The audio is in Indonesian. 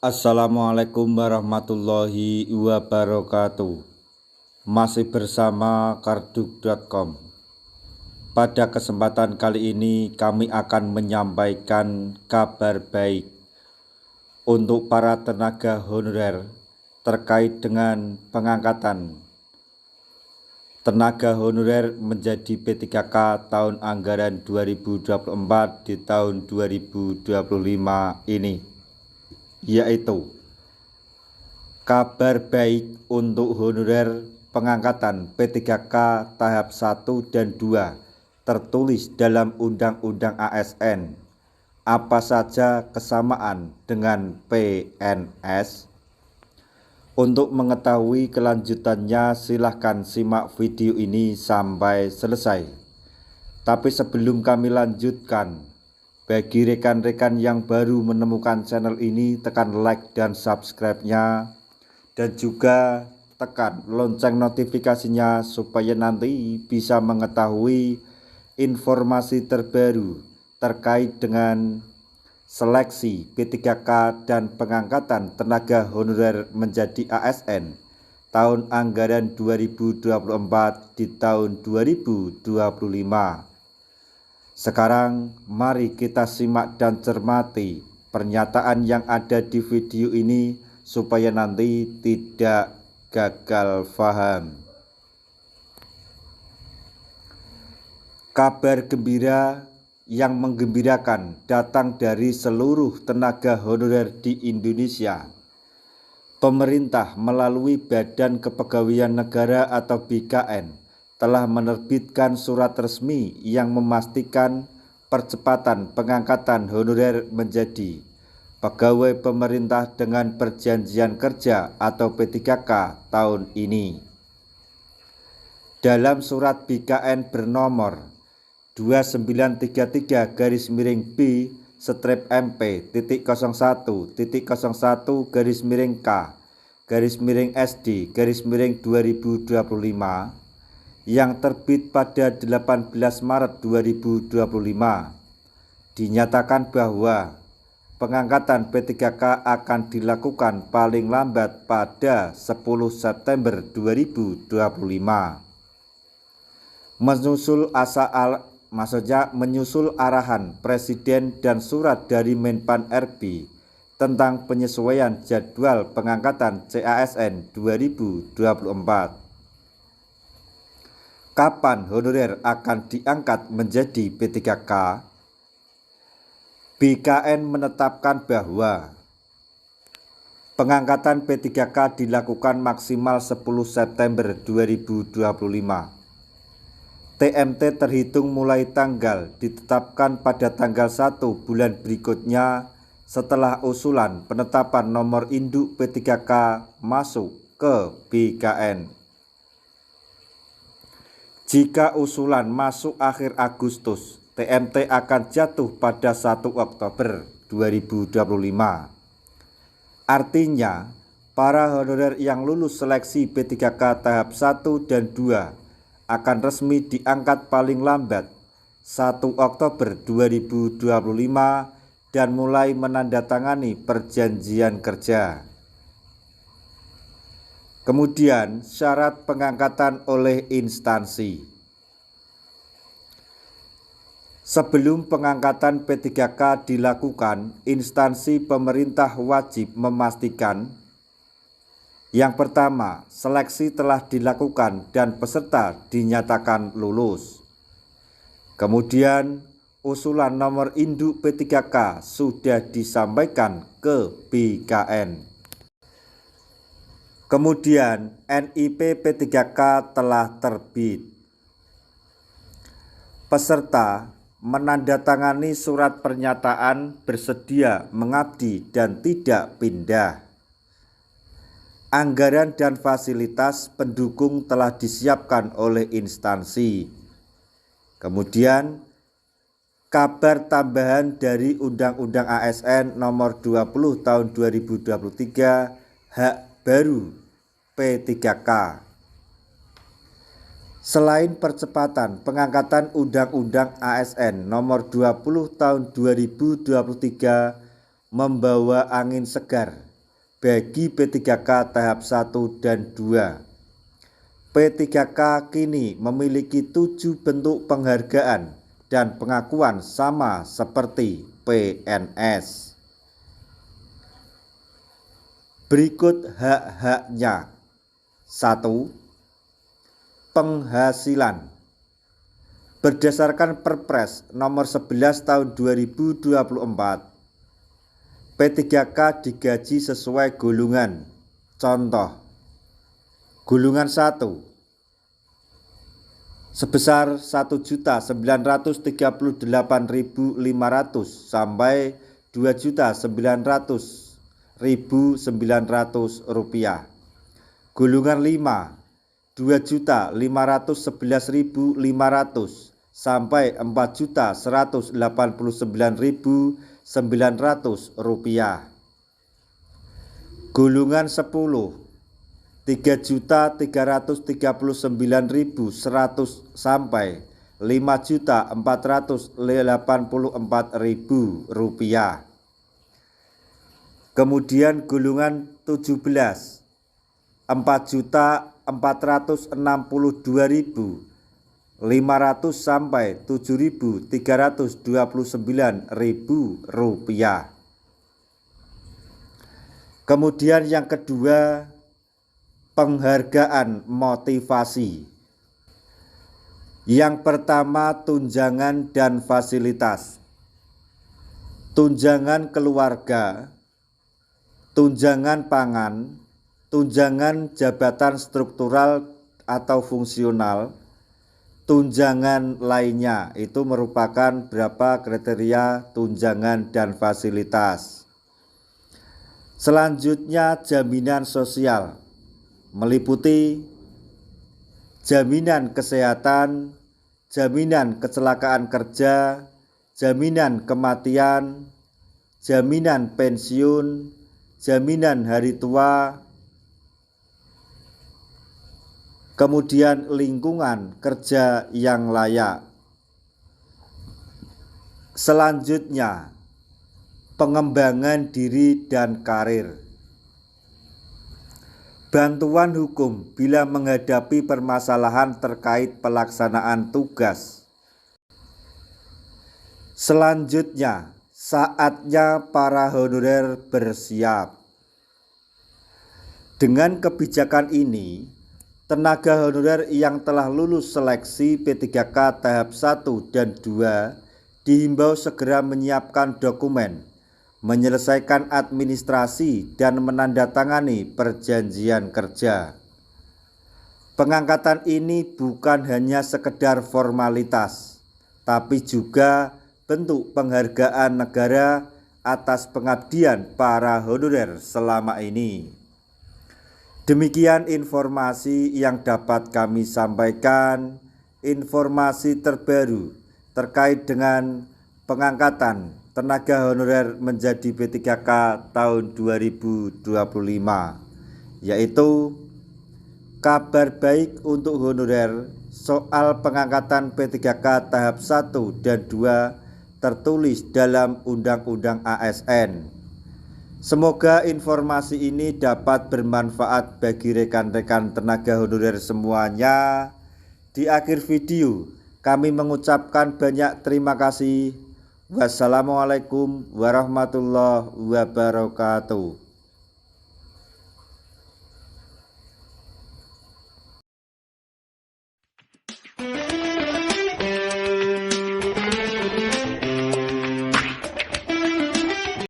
Assalamualaikum warahmatullahi wabarakatuh. Masih bersama karduk.com. Pada kesempatan kali ini kami akan menyampaikan kabar baik untuk para tenaga honorer terkait dengan pengangkatan tenaga honorer menjadi P3K tahun anggaran 2024 di tahun 2025 ini, yaitu kabar baik untuk honorer pengangkatan P3K tahap 1 dan 2 tertulis dalam Undang-Undang ASN. Apa saja kesamaan dengan PNS? Untuk mengetahui kelanjutannya silahkan simak video ini sampai selesai. Tapi sebelum kami lanjutkan, bagi rekan-rekan yang baru menemukan channel ini, tekan like dan subscribe-nya, dan juga tekan lonceng notifikasinya supaya nanti bisa mengetahui informasi terbaru terkait dengan seleksi P3K dan pengangkatan tenaga honorer menjadi ASN tahun anggaran 2024 di tahun 2025. Sekarang mari kita simak dan cermati pernyataan yang ada di video ini supaya nanti tidak gagal paham. Kabar gembira yang menggembirakan datang dari seluruh tenaga honorer di Indonesia. Pemerintah melalui Badan Kepegawaian Negara atau BKN telah menerbitkan surat resmi yang memastikan percepatan pengangkatan honorer menjadi pegawai pemerintah dengan perjanjian kerja atau P3K tahun ini. Dalam surat BKN bernomor 2933-B/MP/01-01-K/SD/2025 yang terbit pada 18 Maret 2025 dinyatakan bahwa pengangkatan P3K akan dilakukan paling lambat pada 10 September 2025. Menyusul arahan Presiden dan surat dari Menpan RB tentang penyesuaian jadwal pengangkatan CASN 2024. Kapan honorer akan diangkat menjadi P3K? BKN menetapkan bahwa pengangkatan P3K dilakukan maksimal 10 September 2025. TMT terhitung mulai tanggal ditetapkan pada tanggal 1 bulan berikutnya setelah usulan penetapan nomor induk P3K masuk ke BKN. Jika usulan masuk akhir Agustus, TMT akan jatuh pada 1 Oktober 2025. Artinya, para honorer yang lulus seleksi P3K tahap 1 dan 2 akan resmi diangkat paling lambat 1 Oktober 2025 dan mulai menandatangani perjanjian kerja. Kemudian syarat pengangkatan oleh instansi. Sebelum pengangkatan P3K dilakukan, instansi pemerintah wajib memastikan: yang pertama, seleksi telah dilakukan dan peserta dinyatakan lulus. Kemudian, usulan nomor induk P3K sudah disampaikan ke BKN. Kemudian, NIP P3K telah terbit. Peserta menandatangani surat pernyataan bersedia mengabdi dan tidak pindah. Anggaran dan fasilitas pendukung telah disiapkan oleh instansi. Kemudian, kabar tambahan dari Undang-Undang ASN Nomor 20 Tahun 2023 hak baru P3K. Selain percepatan pengangkatan Undang-Undang ASN Nomor 20 Tahun 2023 membawa angin segar bagi P3K tahap 1 dan 2. P3K kini memiliki 7 bentuk penghargaan dan pengakuan sama seperti PNS. Berikut hak-haknya. 1. Penghasilan. Berdasarkan Perpres nomor 11 tahun 2024, P3K digaji sesuai golongan. Contoh, golongan 1 sebesar 1.938.500 sampai 2.900.900 rupiah. Golongan 5 2.511.500 sampai 4.189.900 rupiah. Golongan 10 3.339.100 sampai 5.484.000 rupiah. Kemudian golongan 17 4.462.500 sampai 7.329.000 rupiah. Kemudian yang kedua, penghargaan motivasi. Yang pertama, tunjangan dan fasilitas. Tunjangan keluarga, tunjangan pangan, tunjangan jabatan struktural atau fungsional, tunjangan lainnya. Itu merupakan beberapa kriteria tunjangan dan fasilitas. Selanjutnya, jaminan sosial meliputi jaminan kesehatan, jaminan kecelakaan kerja, jaminan kematian, jaminan pensiun, jaminan hari tua, kemudian lingkungan kerja yang layak. Selanjutnya, pengembangan diri dan karir. Bantuan hukum bila menghadapi permasalahan terkait pelaksanaan tugas. Selanjutnya, saatnya para honorer bersiap. Dengan kebijakan ini, tenaga honorer yang telah lulus seleksi P3K tahap 1 dan 2 dihimbau segera menyiapkan dokumen, menyelesaikan administrasi, dan menandatangani perjanjian kerja. Pengangkatan ini bukan hanya sekedar formalitas, tapi juga bentuk penghargaan negara atas pengabdian para honorer selama ini. Demikian informasi yang dapat kami sampaikan. Informasi terbaru terkait dengan pengangkatan tenaga honorer menjadi P3K tahun 2025, yaitu kabar baik untuk honorer soal pengangkatan P3K tahap 1 dan 2 tertulis dalam Undang-Undang ASN. Semoga informasi ini dapat bermanfaat bagi rekan-rekan tenaga honorer semuanya. Di akhir video, kami mengucapkan banyak terima kasih. Wassalamualaikum warahmatullahi wabarakatuh.